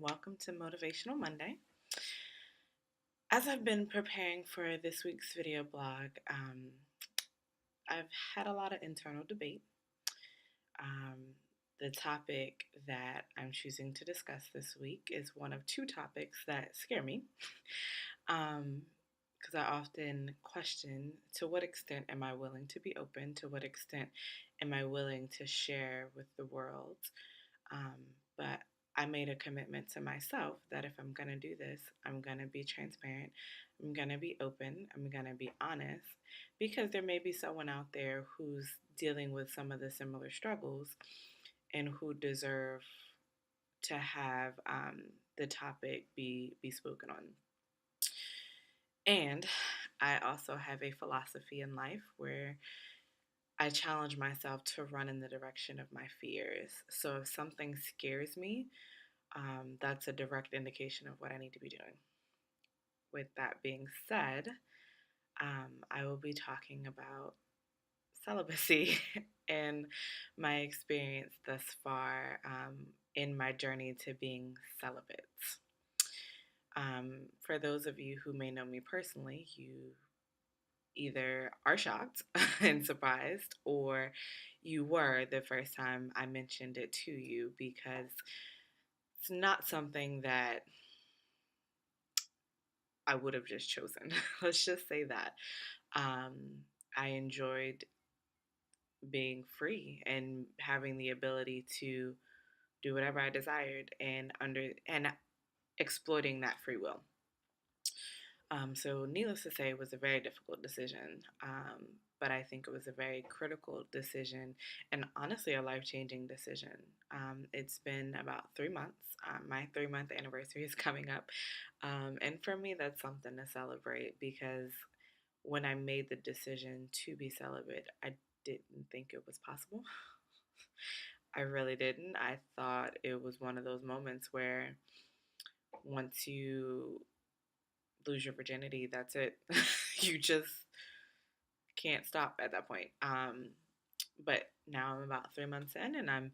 welcome to Motivational Monday. As I've been preparing for this week's video blog, I've had a lot of internal debate. The topic that I'm choosing to discuss this week is one of two topics that scare me, because I often question, to what extent am I willing to be open? To what extent am I willing to share with the world? But I made a commitment to myself that if I'm going to do this, I'm going to be transparent. I'm going to be open. I'm going to be honest because there may be someone out there who's dealing with some of the similar struggles and who deserve to have the topic be spoken on. And I also have a philosophy in life where I challenge myself to run in the direction of my fears. So if something scares me, that's a direct indication of what I need to be doing. With that being said, I will be talking about celibacy and my experience thus far in my journey to being celibate. For those of you who may know me personally, you either are shocked and surprised, or you were the first time I mentioned it to you because it's not something that I would have just chosen. Let's just say that. I enjoyed being free and having the ability to do whatever I desired and exploiting that free will. So needless to say, it was a very difficult decision. But I think it was a very critical decision and honestly a life-changing decision. It's been about 3 months. My 3-month anniversary is coming up. And for me, that's something to celebrate because when I made the decision to be celibate, I didn't think it was possible. I really didn't. I thought it was one of those moments where once you lose your virginity, that's it. You just can't stop at that point. But now I'm about 3 months in, and I'm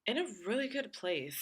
in a really good place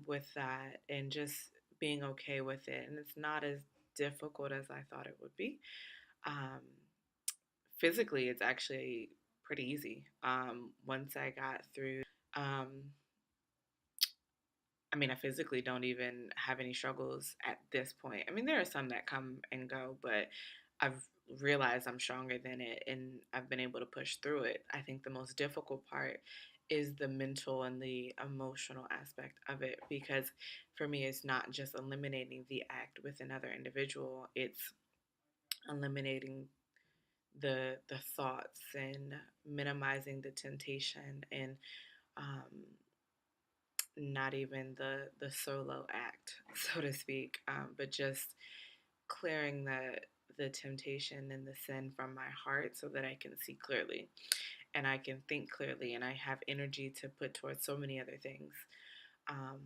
with that, and just being okay with it. And it's not as difficult as I thought it would be. Um, Physically, it's actually pretty easy. Once I got through, I mean, I physically don't even have any struggles at this point. I mean, there are some that come and go, but I've realized I'm stronger than it and I've been able to push through it. I think the most difficult part is the mental and the emotional aspect of it because for me, it's not just eliminating the act with another individual, it's eliminating the thoughts and minimizing the temptation and um, not even the solo act, so to speak, but just clearing the temptation and the sin from my heart so that I can see clearly and I can think clearly and I have energy to put towards so many other things. Um,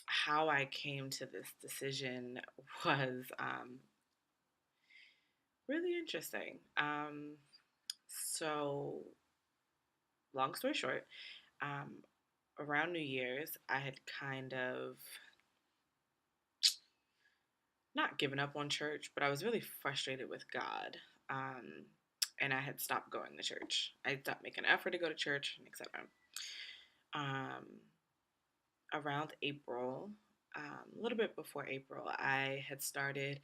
how I came to this decision was really interesting. So, long story short, um, around New Year's, I had kind of not given up on church, but I was really frustrated with God. Um, and I had stopped going to church. I stopped making an effort to go to church, etc. Um, Around April, a little bit before April, I had started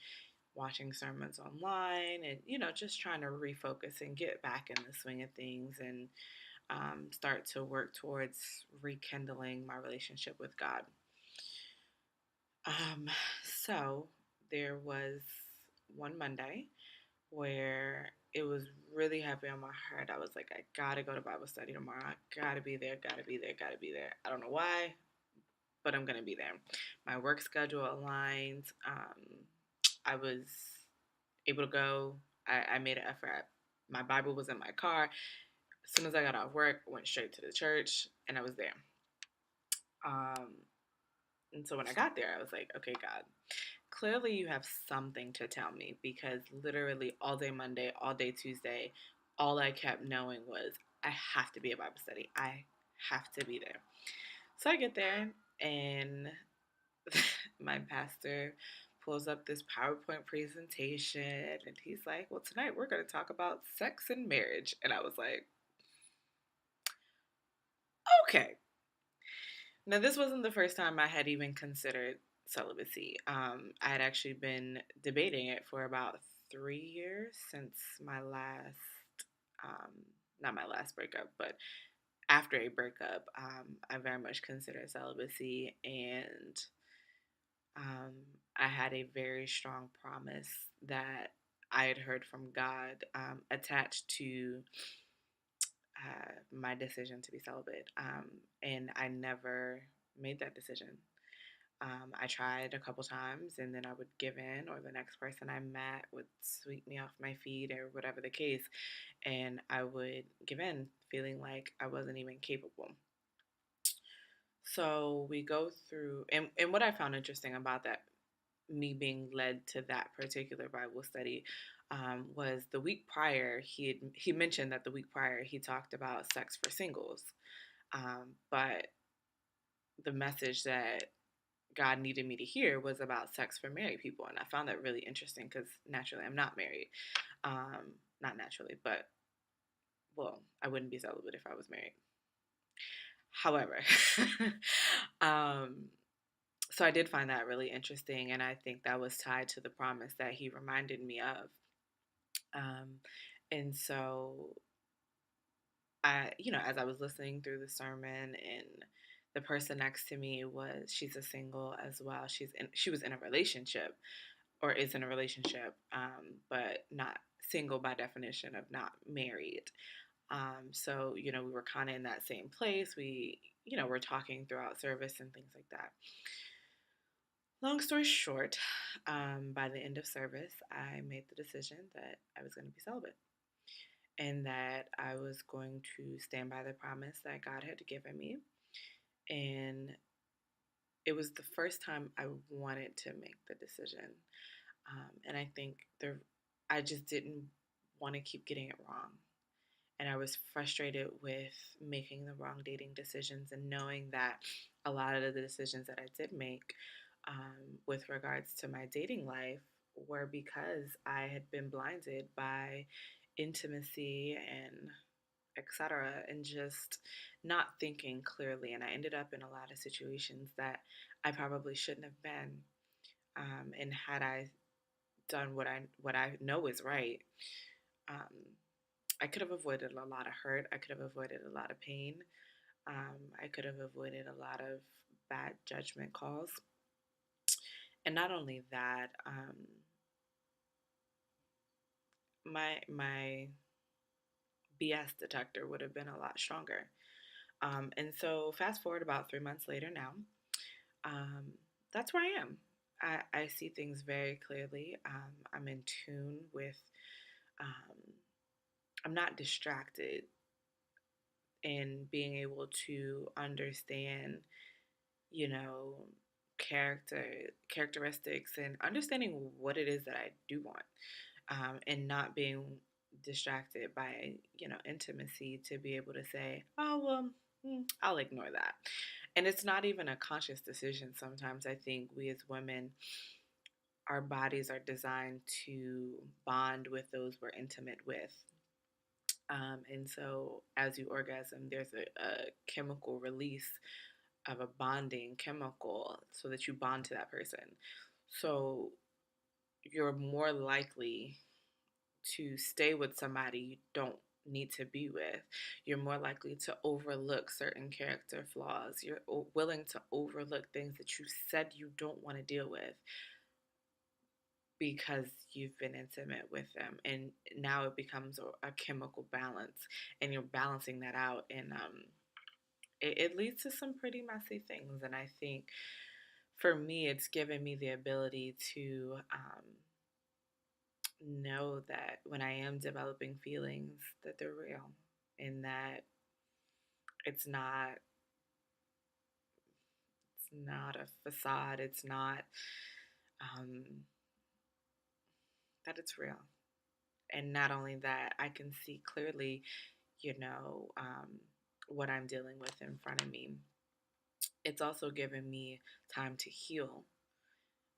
watching sermons online and, just trying to refocus and get back in the swing of things and start to work towards rekindling my relationship with God. Um, so there was one Monday where it was really heavy on my heart. I was like, I gotta go to Bible study tomorrow. I gotta be there, gotta be there, gotta be there. I don't know why, but I'm gonna be there. My work schedule aligned. I was able to go. I made an effort. My Bible was in my car. As soon as I got off work, I went straight to the church and I was there. Um, and so when I got there, I was like, okay, God, clearly you have something to tell me because literally all day Monday, all day Tuesday, all I kept knowing was I have to be at Bible study. I have to be there. So I get there And my pastor pulls up this PowerPoint presentation and he's like, well, tonight we're going to talk about sex and marriage. And I was like, okay. Now, this wasn't the first time I had even considered celibacy. I had actually been debating it for about 3 years since my last, um, not my last breakup, but after a breakup. I very much considered celibacy, and um, I had a very strong promise that I had heard from God attached to my decision to be celibate. And I never made that decision. I tried a couple times and then I would give in, or the next person I met would sweep me off my feet, or whatever the case. And I would give in, feeling like I wasn't even capable. So we go through, and what I found interesting about that, me being led to that particular Bible study, was the week prior. He mentioned that the week prior he talked about sex for singles, but the message that God needed me to hear was about sex for married people, and I found that really interesting because naturally I'm not married, not naturally, but well, I wouldn't be celibate if I was married. However, um, so I did find that really interesting, and I think that was tied to the promise that he reminded me of. Um, and so as I was listening through the sermon, and the person next to me she's a single as well. She was in a relationship, or is in a relationship, but not single by definition of not married. So, we were kind of in that same place. We're talking throughout service and things like that. Long story short, by the end of service, I made the decision that I was going to be celibate, and that I was going to stand by the promise that God had given me. And it was the first time I wanted to make the decision. And I think I just didn't want to keep getting it wrong. And I was frustrated with making the wrong dating decisions, and knowing that a lot of the decisions that I did make, with regards to my dating life, were because I had been blinded by intimacy and etc., and just not thinking clearly. And I ended up in a lot of situations that I probably shouldn't have been. And had I done what I know is right, um, I could have avoided a lot of hurt. I could have avoided a lot of pain. I could have avoided a lot of bad judgment calls. And not only that, my BS detector would have been a lot stronger. And so, fast forward about 3 months later now, um, that's where I am. I see things very clearly. I'm in tune with, um, I'm not distracted in being able to understand, you know, characteristics, and understanding what it is that I do want, and not being distracted by, intimacy, to be able to say, oh, well, I'll ignore that. And it's not even a conscious decision. Sometimes I think we as women, our bodies are designed to bond with those we're intimate with. And so as you orgasm, there's a chemical release of a bonding chemical so that you bond to that person. So you're more likely to stay with somebody you don't need to be with. You're more likely to overlook certain character flaws. You're willing to overlook things that you said you don't want to deal with because you've been intimate with them. And now it becomes a chemical balance, and you're balancing that out. And it leads to some pretty messy things. And I think for me, it's given me the ability to know that when I am developing feelings, that they're real, and that it's not a facade. It's not, um, that it's real. And not only that, I can see clearly, you know, um, what I'm dealing with in front of me. it's also given me time to heal.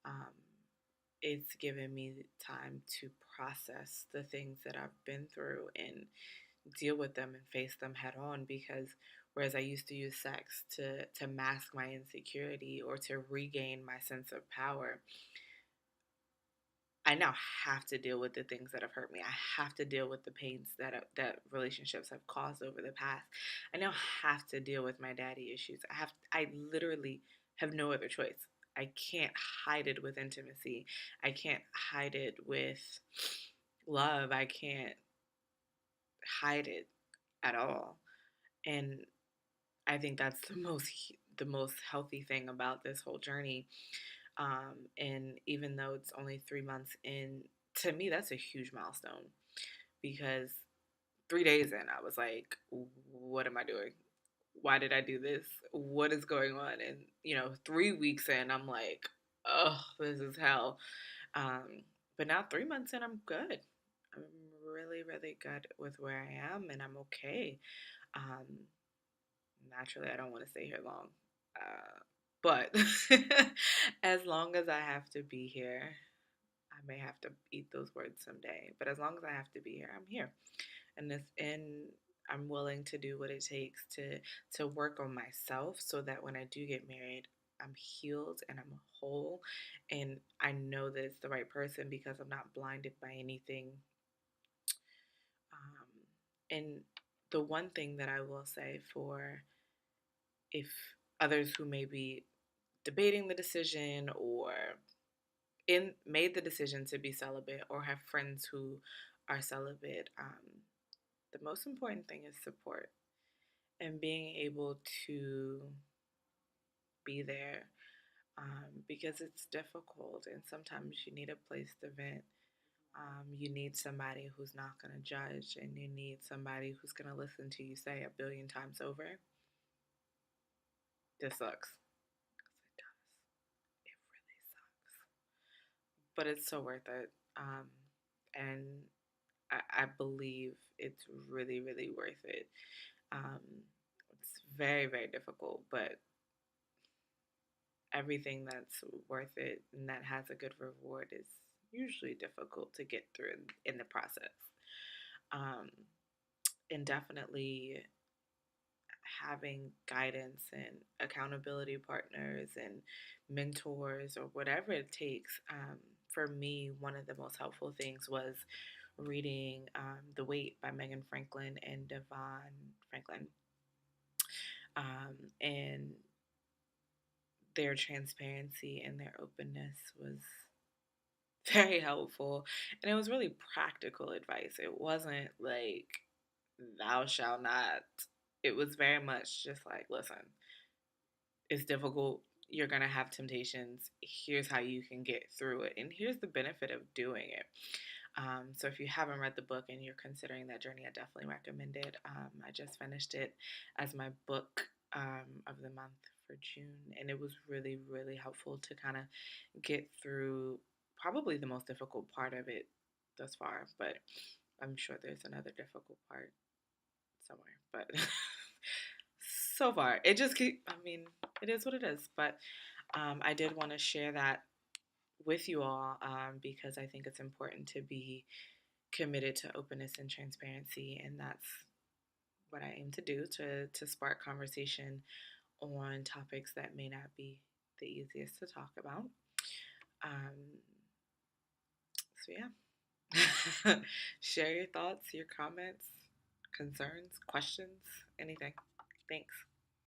Um, it's given me time to process the things that I've been through and deal with them and face them head on, because whereas I used to use sex to mask my insecurity or to regain my sense of power, I now have to deal with the things that have hurt me. I have to deal with the pains that relationships have caused over the past. I now have to deal with my daddy issues. I literally have no other choice. I can't hide it with intimacy. I can't hide it with love. I can't hide it at all. And I think that's the most healthy thing about this whole journey. And even though it's only 3 months in, to me that's a huge milestone, because 3 days in I was like, what am I doing? Why did I do this? What is going on? And 3 weeks in, I'm like, oh, this is hell. Um, but now 3 months in, I'm good. I'm really, really good with where I am, and I'm okay. Um, Naturally, I don't want to stay here long. But as long as I have to be here, I may have to eat those words someday. But as long as I have to be here, I'm here. And I'm willing to do what it takes to work on myself so that when I do get married, I'm healed and I'm whole, and I know that it's the right person because I'm not blinded by anything. And the one thing that I will say, for if others who may be debating the decision or in made the decision to be celibate or have friends who are celibate, the most important thing is support and being able to be there, because it's difficult and sometimes you need a place to vent. You need somebody who's not going to judge, and you need somebody who's going to listen to you say a billion times over, this sucks. 'Cause it does. It really sucks. But it's so worth it. And I believe it's really, really worth it. Um, it's very, very difficult, but everything that's worth it and that has a good reward is usually difficult to get through in the process. Um, and definitely having guidance and accountability partners and mentors or whatever it takes. For me, one of the most helpful things was reading The Weight by Megan Franklin and Devon Franklin. And their transparency and their openness was very helpful. And it was really practical advice. It wasn't like, thou shalt not. It was very much just like, listen, it's difficult. You're going to have temptations. Here's how you can get through it. And here's the benefit of doing it. So if you haven't read the book and you're considering that journey, I definitely recommend it. I just finished it as my book of the month for June, and it was really, really helpful to kind of get through probably the most difficult part of it thus far. But I'm sure there's another difficult part somewhere. But so far, it just keep. I mean, it is what it is. But I did want to share that with you all, because I think it's important to be committed to openness and transparency, and that's what I aim to do, to spark conversation on topics that may not be the easiest to talk about. Um, so yeah, share your thoughts, your comments, concerns, questions, anything. Thanks.